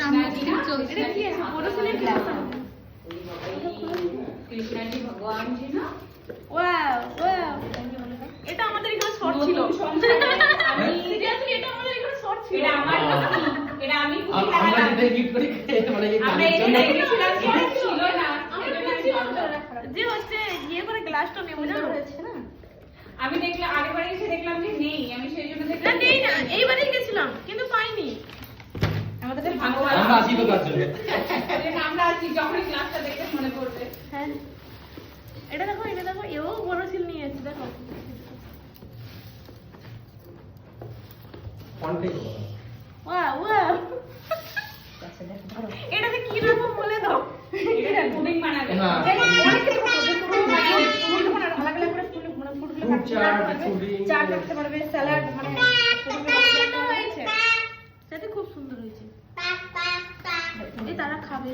এটা কি আছে পড়েছিলেন ক্লাস कृष्णा जी भगवान जी ना ওয়াও ওয়াও এটা আমাদের এখানে শর্ট ছিল আমি সিরিয়াসলি এটা আমাদের এখানে শর্ট ছিল এটা আমি আমরা যেটা গিফট করি মানে এই আমরা এটা দেখেছিলাম শর্ট ছিল না যে হচ্ছে ইয়ে করে গ্লাসটা নেব না আমি দেখলাম আগেরবার এসে দেখলাম যে নেই আমি সেই জন্য না দেখলাম নেই না এইবারই গেছিলাম কিন্তু পাইনি আমাদের ভগবান আমরা আসি তো কাজ জন্য আমরা আছি যখন ক্লাসটা দেখে মনে পড়বে হ্যাঁ এটা দেখো এও বড় সিল নিয়ে এসেছে দেখো ফন্টে ওয়াও ওয়াও এটাতে কি রাখবো বলে দাও এটা পুডিং বানাবে না অনেক কিছু করবে তুমি আলাদা আলাদা করে ফুডগুলো চাট রাখতে পারবে স্যালাড মানে সুন্দর হয়েছে সেটা খুব সুন্দর হয়েছে এই তারা খাবে